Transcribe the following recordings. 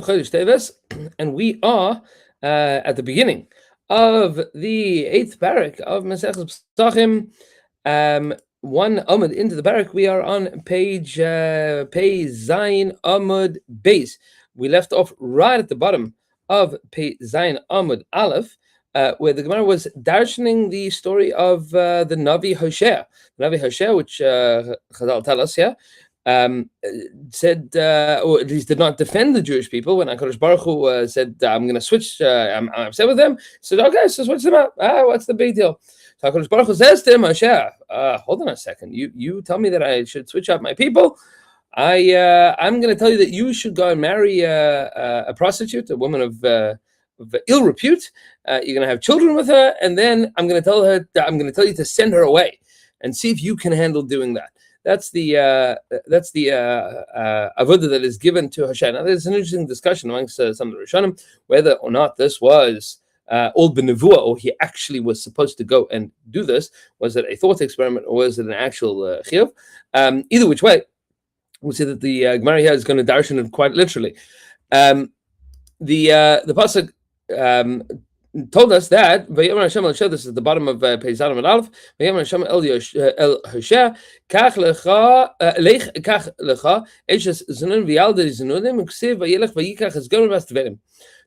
Chodesh Teves, and we are at the beginning of the 8th parak of Maseches Pesachim. One Amud into the parak, we are on page Pei Zayin Amud Beis. We left off right at the bottom of Pei Zayin Amud Aleph, where the Gemara was darshaning the story of the Navi Hoshea. The Navi Hoshea, which Chazal tell us here, said, or at least did not defend the Jewish people when HaKadosh Baruch Hu said, I'm going to switch, I'm upset with them. He said, okay, so switch them out. What's the big deal? So HaKadosh Baruch Hu says to him, Hoshea, hold on a second. You tell me that I should switch out my people. I'm going to tell you that you should go and marry a prostitute, a woman of ill repute. You're going to have children with her, and then I'm going to tell you to send her away, and see if you can handle doing that. That's the avodah that is given to Hashem. Now, there's an interesting discussion amongst some of the Rishonim whether or not this was all b'nevuah, or he actually was supposed to go and do this. Was it a thought experiment, or was it an actual chiyuv? Either which way, we'll see that the Gemara here is going to darshan it quite literally. The pasuk told us that Vayomer Hashem el Hoshea, this is the bottom of Pei Zayin Amud Aleph. Vayomer Hashem el Hoshea, kach lecha eshes zunun v'yalda zununim uksiv vayelech vayikach es gomer bas tverim.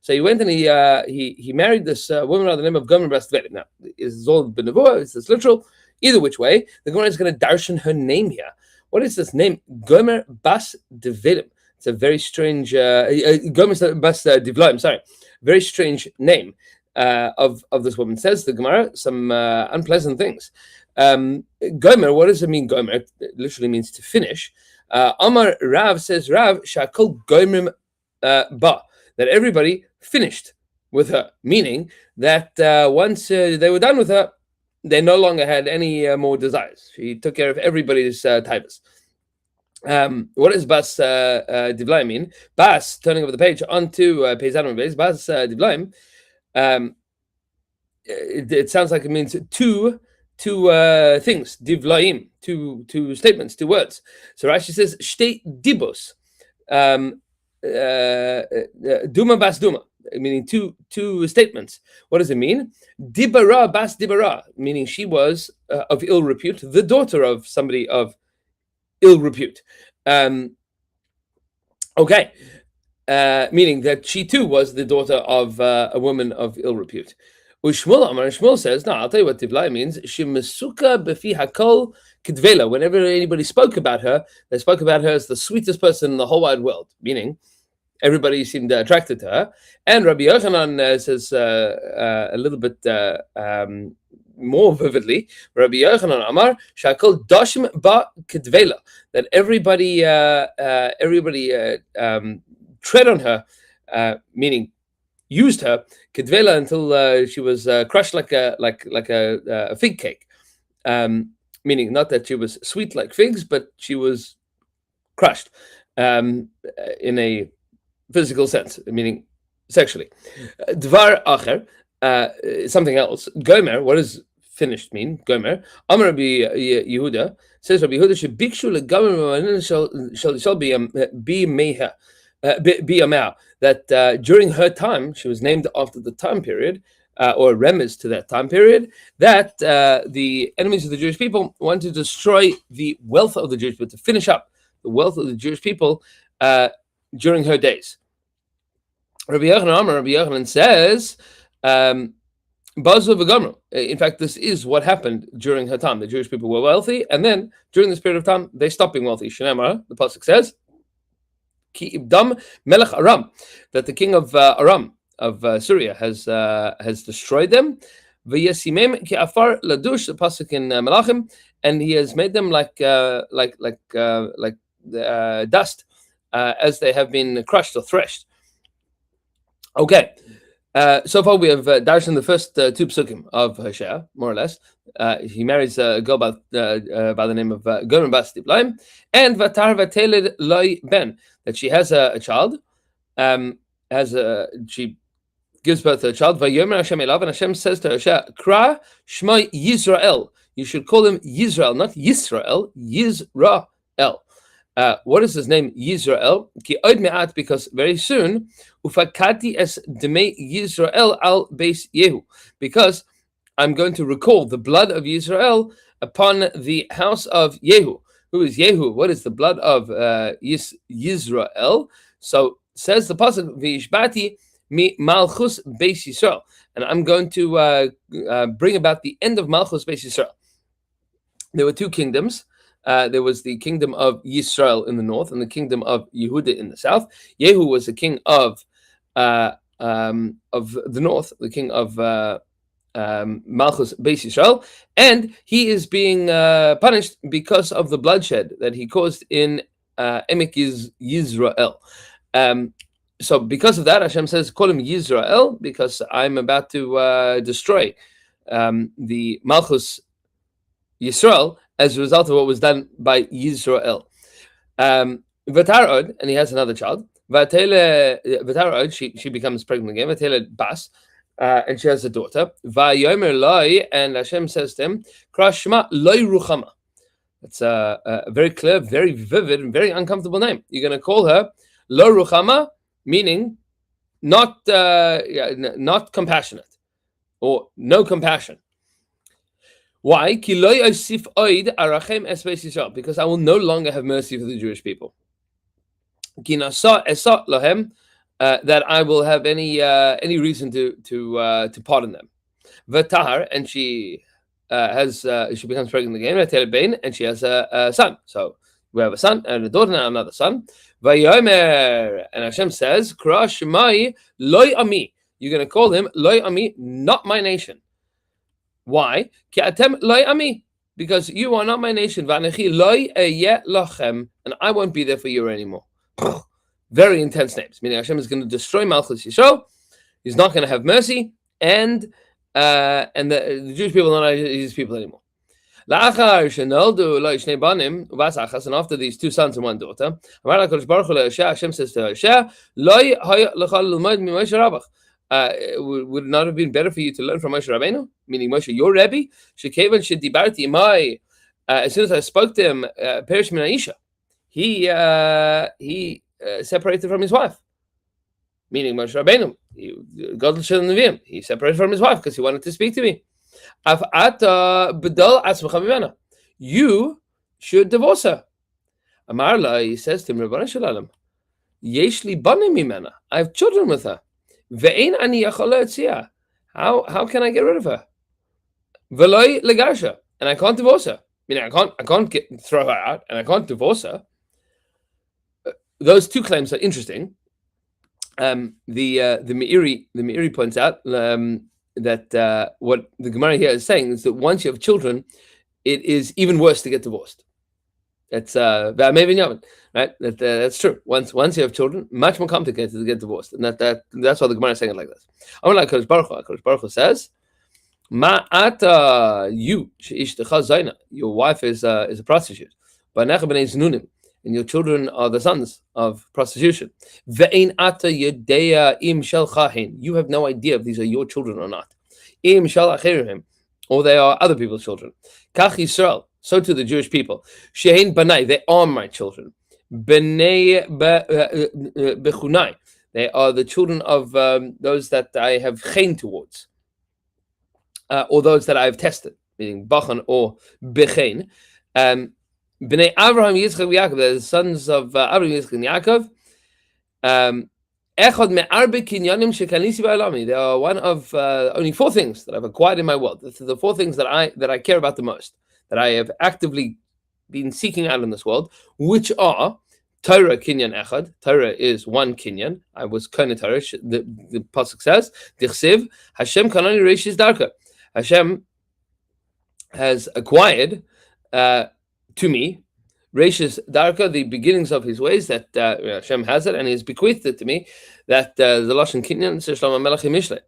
So he went and he married this woman by the name of Gomer bas tverim. Now, this is all b'nevuah, it's literal. Either which way, the Gemara is going to darshan her name here. What is this name? Gomer bas tverim. It's a very strange Gomer bas divlaim. Sorry, very strange name. Of this woman. Says the Gemara some unpleasant things. Gomer, what does it mean? Gomer, it literally means to finish. Amar Rav, says Rav, shakol gomrim ba, that everybody finished with her, meaning that once they were done with her, they no longer had any more desires. She took care of everybody's types. What does bas divlaim mean? Bas, turning over the page onto Pei Zayin Amud Beis, bas divlaim. It sounds like it means two things, divlaim, two statements, two words. So Rashi says shtei dibos, duma bas duma, meaning two statements. What does it mean? Dibara bas dibara, meaning she was of ill repute, the daughter of somebody of ill repute. Okay. Meaning that she too was the daughter of a woman of ill repute. Shmuel says, no, I'll tell you what Tivlai means. Shemesuka befi hakol kidvela. Whenever anybody spoke about her, they spoke about her as the sweetest person in the whole wide world, meaning everybody seemed attracted to her. And Rabbi Yochanan says a little bit more vividly, Rabbi Yochanan Amar, shakol dashim ba kidvela, that everybody tread on her, meaning used her kedvela until she was crushed like a fig cake, meaning not that she was sweet like figs, but she was crushed in a physical sense, meaning sexually. Dvar acher, something else. Gomer, what does finished mean? Gomer. Amar Rabbi Yehuda, says Rabbi Yehuda, shebikshu legomer shall be meha. That during her time, she was named after the time period, or remez to that time period, that the enemies of the Jewish people wanted to destroy the wealth of the Jewish people, to finish up the wealth of the Jewish people during her days. Rabbi Yochanan says, in fact, this is what happened during her time. The Jewish people were wealthy, and then during this period of time, they stopped being wealthy. Shneimar, the pasuk says, Ki ibdam melech Aram, that the king of Aram of Syria has destroyed them. V'yesimem ki afar ladush, the pasuk in Melachim, and he has made them like dust as they have been crushed or threshed. Okay, so far we have darshan the first two psukim of Hoshea, more or less. He marries a girl by the name of Gomer bas divlaim, and vatar vateled loy ben, that she has a child, she gives birth to a child. Vayomer Hashem elav, and Hashem says to Hoshea, Kra Shema Yisrael. You should call him Yisrael, not Yisrael, Yisrael. What is his name? Yisrael. Ki oid me'at, because very soon, ufakati es demei Yisrael al beis Yehu, because I'm going to recall the blood of Yisrael upon the house of Yehu. Who is Yehu? What is the blood of Yisrael? So says the pasuk, V'ishbati mi malchus beis Yisrael, and I'm going to bring about the end of malchus beis Yisrael. There were two kingdoms. There was the kingdom of Yisrael in the north and the kingdom of Yehuda in the south. Yehu was the king of the north, the king of Malchus Beis Yisrael, and he is being punished because of the bloodshed that he caused in Emek Yisrael. So because of that, Hashem says, call him Yisrael, because I'm about to destroy the Malchus Yisrael as a result of what was done by Yisrael. Vatarod, and he has another child. Vatarod, she becomes pregnant again. Vatele Bas, and she has a daughter. Vayomer Loi, and Hashem says to him, Krashma Loi Ruchama. It's a very clear, very vivid, and very uncomfortable name. You're going to call her Lo Ruchama, meaning not compassionate, or no compassion. Why? Because I will no longer have mercy for the Jewish people. That I will have any reason to pardon them. Vatahar, and she becomes pregnant again. And she has a son. So we have a son and a daughter and another son. Vayomer, and Hashem says, Kra Shemai Loi Ami. You're going to call him Loi Ami, not my nation. Why? Because you are not my nation. And I won't be there for you anymore. Very intense names. Meaning Hashem is going to destroy Malchus Yisrael. He's not going to have mercy, and the Jewish people are not his people anymore. And after these two sons and one daughter, Hashem says to Hosea, would it not have been better for you to learn from Moshe Rabbeinu? Meaning Moshe, your Rebbe? As soon as I spoke to him, Perish min Aisha, he separated from his wife. Meaning Moshe Rabbeinu, he separated from his wife because he wanted to speak to me. You should divorce her. Amar, he says to him, Rebbeinu Shalom, Yesh li banim mimena, I have children with her. How can I get rid of her? And I can't divorce her. Meaning I can't throw her out, and I can't divorce her. Those two claims are interesting. The Meiri points out that what the Gemara here is saying is that once you have children, it is even worse to get divorced. That's right? That's true. Once you have children, much more complicated to get divorced, and that's why the Gemara is saying it like this. Kodesh Baruch Hu says, "Ma'ata you sheishtecha zayna." Your wife is a prostitute. B'necha b'nei znunim, and your children are the sons of prostitution. Ve'ein ata yedea im shel chahin. You have no idea if these are your children or not. Im shel acherihim, or they are other people's children. Kach Yisrael. So to the Jewish people, Shehin Banai, they are my children. Bnei Bechunai, they are the children of those that I have chen towards, or those that I have tested, meaning Bachan or Bechen. Bnei Avraham, Yitzchak, Yaakov, they're the sons of Avraham, Yitzchak, and Yaakov. Echad me'arbe kinyanim shekanisi ba'alami. They are one of only four things that I've acquired in my world. The four things that I care about the most, that I have actively been seeking out in this world, which are Torah Kinyan Echad. Torah is one Kinyan. I was Kone Torah. The pasuk says, Dichsiv Hashem Kanani Reishis Darka. Hashem has acquired to me Reishis Darka, the beginnings of his ways, that Hashem has it, and he has bequeathed it to me. That the Lashon Kinyan Shlomo Melech Mishle.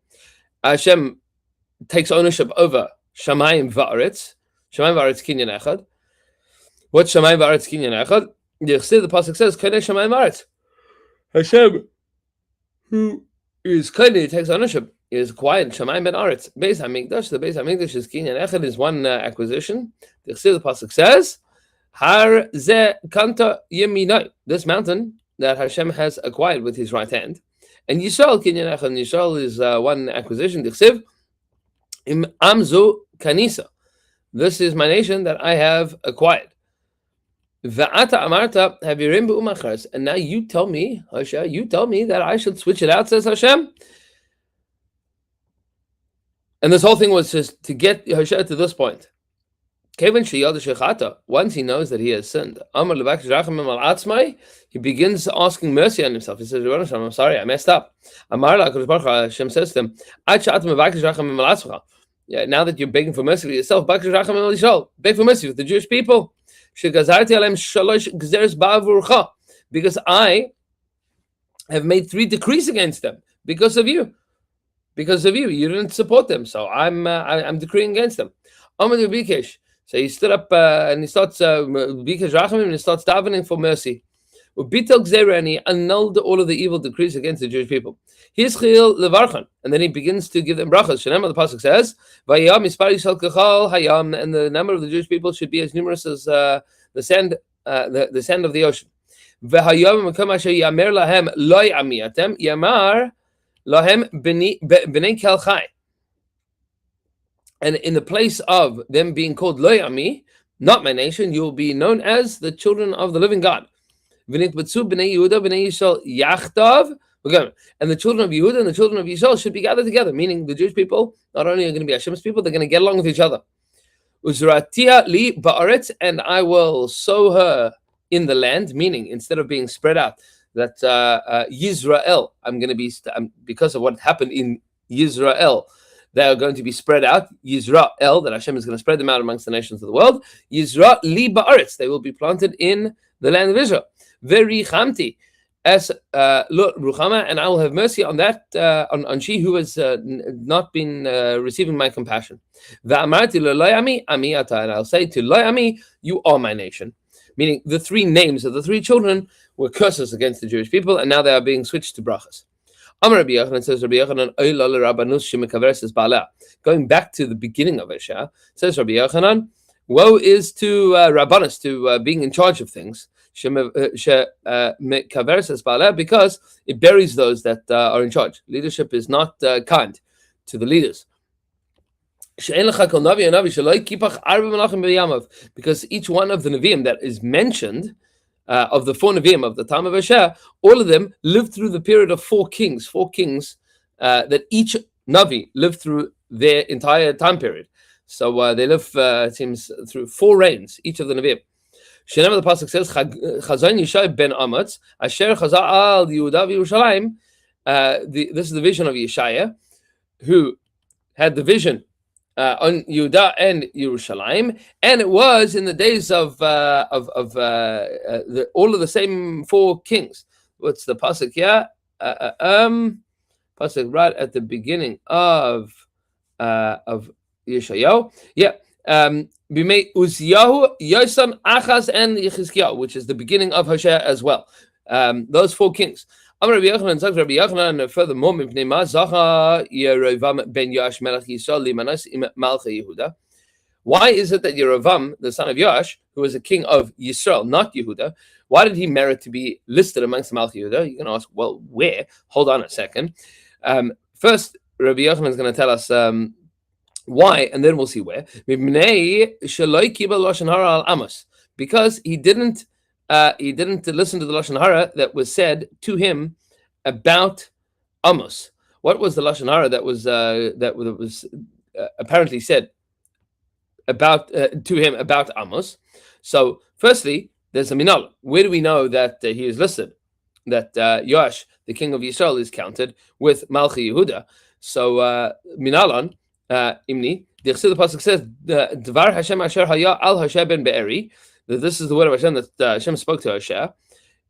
Hashem takes ownership over Shamayim Va'aretz. Shamayim Va'aretz Kinyan Echad. What Shamayim Va'aretz Kinyan Echad? The pasuk says, "Kodei Shamayim Va'aretz." Hashem, who is Kodei, takes ownership, is acquired Shamayim Ben Aretz. Beis Hamikdash, the Beis Hamikdash is Kinyan Echad, is one acquisition. The pasuk says, Har ze kanta yeminai. This mountain that Hashem has acquired with His right hand, and Yisrael kinyanach, and Yisrael is one acquisition. Dichsiv im amzu kanisa. This is my nation that I have acquired. Va'ata amarta havirim be'umachars. And now you tell me, Hashem, you tell me that I should switch it out, says Hashem. And this whole thing was just to get Hashem to this point. Once he knows that he has sinned, he begins asking mercy on himself. He says, I'm sorry, I messed up. Hashem says to him, yeah, now that you're begging for mercy for yourself, beg for mercy for the Jewish people. Because I have made 3 decrees against them because of you. Because of you. You didn't support them, so I'm decreeing against them. So he stood up and he starts and he starts davening for mercy. And he annulled all of the evil decrees against the Jewish people. And then he begins to give them brachas. The pasuk says, and the number of the Jewish people should be as numerous as the sand of the ocean. And in the place of them being called Lo Ami, not my nation, you will be known as the children of the living God. And the children of Yehuda and the children of Yisrael should be gathered together, meaning the Jewish people not only are going to be Hashem's people, they're going to get along with each other. And I will sow her in the land, meaning instead of being spread out, that Yisrael, I'm going to be, because of what happened in Yisrael, they are going to be spread out. Yisrael, that Hashem is going to spread them out amongst the nations of the world. Yisrael li ba'aretz, they will be planted in the land of Israel. Verichamti as ruchama, and I will have mercy on that on she who has not been receiving my compassion. Va'amarti lo'ami ami ata, and I'll say to lo'ami, you are my nation. Meaning the 3 names of the 3 children were curses against the Jewish people, and now they are being switched to brachas. Going back to the beginning of Isha, says Rabbi Yochanan, woe is to Rabbanos, to being in charge of things, because it buries those that are in charge. Leadership is not kind to the leaders. Because each one of the Nevi'im that is mentioned, of the 4 Nevi'im of the time of Asher, all of them lived through the period of 4 kings that each Navi lived through their entire time period. So they live, it seems, through 4 reigns, each of the Nevi'im. The pasuk says, Chazon Yishai ben Amoz, Asher Chazal al Yehuda v'Yerushalayim. This is the vision of Yeshaya, who had the vision on Yehuda and Yerushalayim, and it was in the days of all of the same 4 kings. What's the pasuk here? Pasuk right at the beginning of Yeshayahu. Yeah. Bimei Uziyahu, Yosam, Achaz, and Yechizkiyahu, which is the beginning of Hosea as well. Those 4 kings. Amar Rabbi Yochanan, says Rabbi Yochanan, furthermore, Mipnei Ma Zacha Yerovam ben Yoash Melech Yisrael Limanos im Malchei Yehuda. Why is it that Yerovam, the son of Yoash, who was a king of Yisrael, not Yehuda, why did he merit to be listed amongst the Malchei Yehuda? You can ask, well, where? Hold on a second. First, Rabbi Yochanan is going to tell us why, and then we'll see where. Because he didn't listen to the Lashon Hara that was said to him about Amos. What was the Lashon Hara that was apparently said about to him about Amos? So, firstly, there's a minal. Where do we know that he is listed? That Yoash, the king of Yisrael, is counted with Malchi Yehuda. So, minalon. Imni, the pasuk says, "Dvar Hashem asher haya al Hashem ben Be'eri." This is the word of Hashem that Hashem spoke to Hashem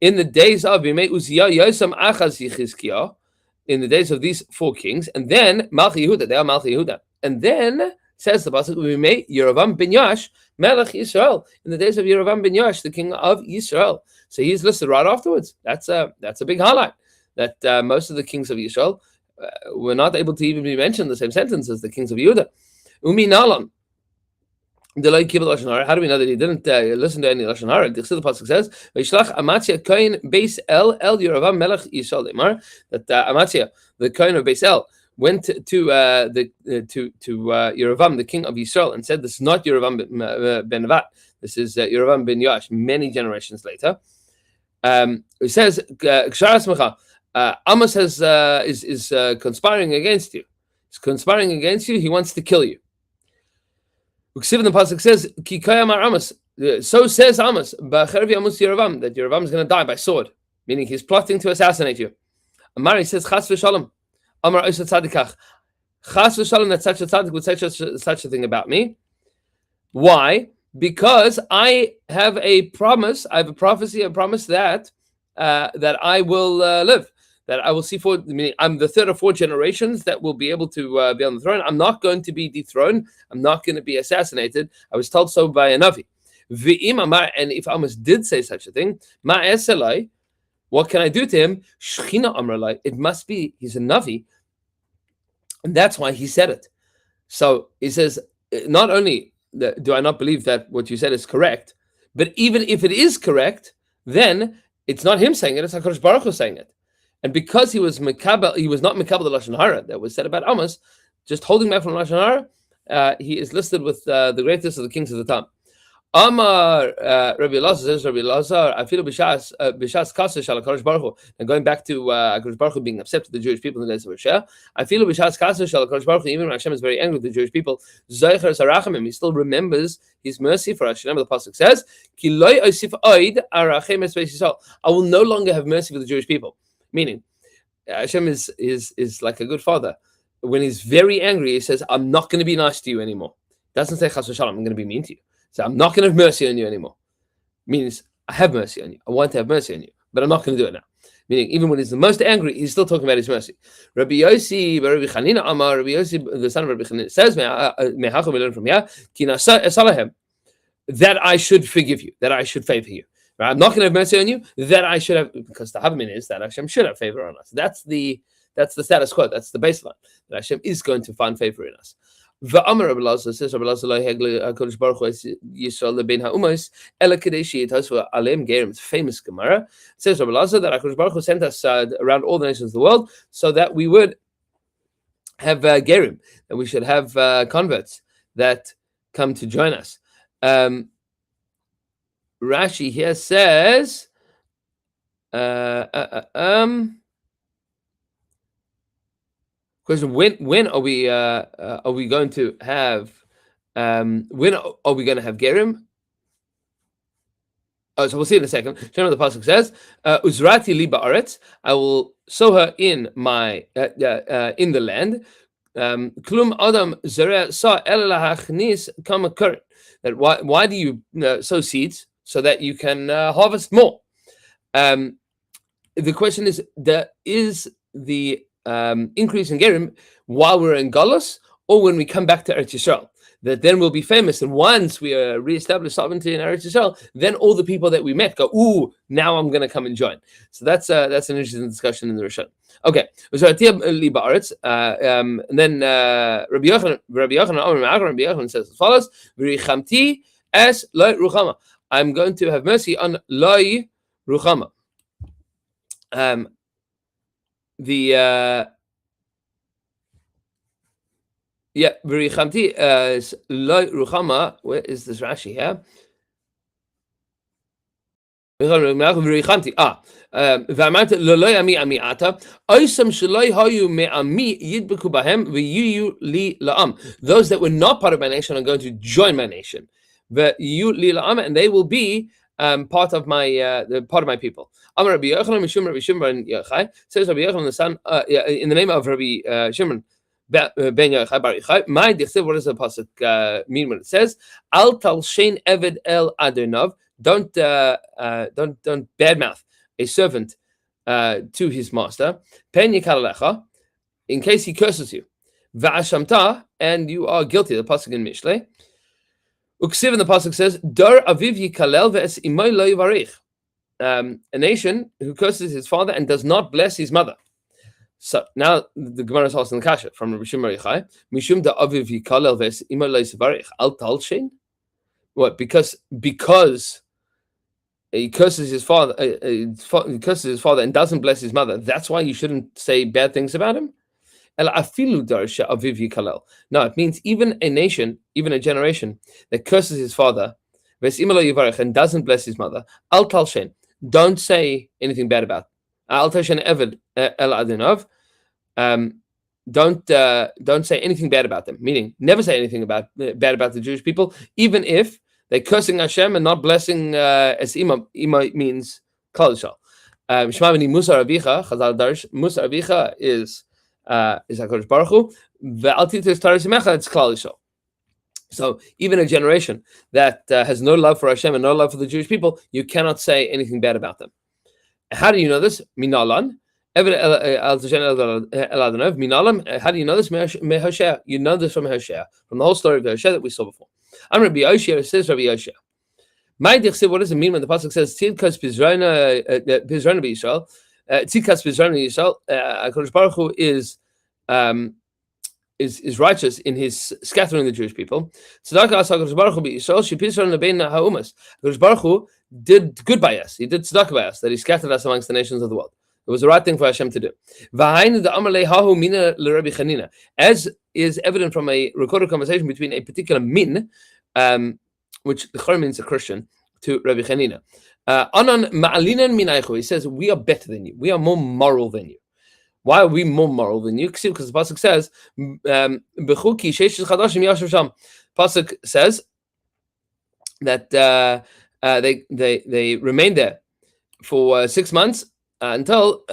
in the days of Bimei Uzziah, Yosam, Achaz, Yechizkiyahu, in the days of these 4 kings, and then Malchi Yehuda. They are Malchi Yehuda, and then says the pasuk, "Bimei Yerovam ben Yoash, Melech Yisrael," in the days of Yerovam ben Yoash, the king of Yisrael. So he's listed right afterwards. That's a big highlight. That most of the kings of Yisrael were not able to even be mentioned in the same sentence as the kings of Yehuda. Umi Nalon. How do we know that he didn't listen to any lashon hara? The pasuk says, "V'yishlach Amatzia kohen Beis El Yerovam Melech Yisrael." That Amatzia, the kohen of Beis El, went to Yerovam, the king of Yisrael, and said, "This is not Yerovam ben Nevat. This is Yerovam ben Yoash." Many generations later, it says, Amos is conspiring against you. He's conspiring against you. He wants to kill you. The pasuk says, Amos. So says Amos, that Yerovam is going to die by sword, meaning he's plotting to assassinate you. Amari says, Chas v'shalom. Amar osa tzadikach. Chas v'shalom, that such a tzaddik would say such a thing about me. Why? Because I have a promise. I have a prophecy, a promise that I will live. That I will see forward. Meaning, I'm the third or fourth generations that will be able to be on the throne. I'm not going to be dethroned. I'm not going to be assassinated. I was told so by a Navi. And if Amos did say such a thing, what can I do to him? It must be he's a Navi, and that's why he said it. So he says, not only do I not believe that what you said is correct, but even if it is correct, then it's not him saying it; it's HaKadosh Baruch Hu saying it. And because he was not Mekabel the lashon hara that was said about Amos, just holding back from lashon hara, he is listed with the greatest of the kings of the time. Amar Rabbi Elazar says, Rabbi Elazar, I feel b'shas kasa shal HaKadosh Baruch Hu. And going back to HaKadosh Baruch Hu being upset with the Jewish people in the days of Hosea, I feel b'shas kasa shal HaKadosh Baruch Hu, even when Hashem is very angry with the Jewish people, Zoicher sarachamim, he still remembers his mercy for Hashem. The pasuk says, Ki loy osif oid arachem es beis Yisrael. I will no longer have mercy for the Jewish people. Meaning, Hashem is like a good father. When he's very angry, he says, I'm not going to be nice to you anymore. He doesn't say, Chas v'shalom, I'm going to be mean to you. So I'm not going to have mercy on you anymore. Means, I have mercy on you. I want to have mercy on you. But I'm not going to do it now. Meaning, even when he's the most angry, he's still talking about his mercy. Rabbi Yosi, Rabbi Chanina Amar, Rabbi Yosi, the son of Rabbi Chanina, says, Mehacha, we learn from here, Ki nasa esalahem, that I should forgive you, that I should favor you. Right? I'm not going to have mercy on you. That I should have, because the Havmin is that Hashem should have favor on us. That's the status quo. That's the baseline. That Hashem is going to find favor in us. V'amar Rabbi Elazar says, Rabbi Elazar lo hegli HaKadosh Baruch Hu Yisrael lebein ha'umas ela kedei sheyitosvu aleim gerim. It's famous Gemara. It says Rabbi Elazar that HaKadosh Baruch Hu sent us around all the nations of the world so that we would have gerim, that we should have converts that come to join us. Rashi here says, question: When are we going to have gerim? Oh, so we'll see in a second. Show what the pasuk says. Uzrati li ba'aretz. I will sow her in my in the land. Klum adam zera sa el lahachnis kama kurt. That why do you sow seeds? So that you can harvest more. The question is the increase in gerim while we're in Galus or when we come back to Eretz Yisrael? That then we'll be famous, and once we reestablish sovereignty in Eretz Yisrael, then all the people that we met go, "Ooh, now I'm going to come and join." So that's an interesting discussion in the Rishon. Okay, so and then Rabbi Yochanan says as follows: "V'richamti es lo ruchama." I'm going to have mercy on Loi Ruchama. Virichamti Loi Ruchama. Where is this Rashi here? Virichamti. V'amart loloi ami amiata. Oisam sheloi hayu me'ami yidbeku bahem v'yiyu li la'am. Those that were not part of my nation are going to join my nation. And they will be part of my people. Amar Rabbi Yochanan Mishum Rabbi Shimon Yochai, says Rabbi Yochanan the son in the name of Rabbi Shimon ben Yochai Bar Yochai. My dichsev, what does the pasuk mean when it says Al talshein eved el adonov? Don't badmouth a servant to his master. Pen yikal in case he curses you. Va'ashamta, and you are guilty. The pasuk in Mishlei. Uksiv in the pasuk says, "Dar aviv yikalel ve'es imoy lo yivarich." A nation who curses his father and does not bless his mother. So now the Gemara is asking the kasha from Rabbi Shimon Yochai, "Mishum da aviv yikalel ve'es imoy lo yivarich al talshein." What? Because he curses his father, he curses his father and doesn't bless his mother. That's why you shouldn't say bad things about him. No, it means even a nation, even a generation that curses his father and doesn't bless his mother. Al talshen, don't say anything bad about. Al talshen eved el adinov. Don't say anything bad about them. Meaning, never say anything bad about the Jewish people, even if they're cursing Hashem and not blessing as ima means Klal Yisrael. Shema Musar Avicha, Chazal Darsh. Musar Avicha is HaKadosh Baruch Hu. Ve'al titus Torah Simecha, it's Klal Yisrael. So even a generation that has no love for Hashem and no love for the Jewish people, you cannot say anything bad about them. How do you know this? Minalan. How do you know this? Mehoshea. You know this from Hoshea, from the whole story of Hoshea that we saw before. I'm Rabbi Yoshia. It says Rabbi Yoshia. What does it mean when the pasuk says Tzidkas Pizrona b'Yisrael? Tzidkas Pizrona b'Yisrael. HaKadosh Baruch Hu is righteous in his scattering the Jewish people. HaKadosh Baruch Hu did good by us. He did tzedakah by us, that he scattered us amongst the nations of the world. It was the right thing for Hashem to do. As is evident from a recorded conversation between a particular min, which the Chor means a Christian, to Rabbi Chanina. He says, we are better than you. We are more moral than you. Why are we more moral than you? Because the pasuk says, pasuk says that they remained there for 6 months until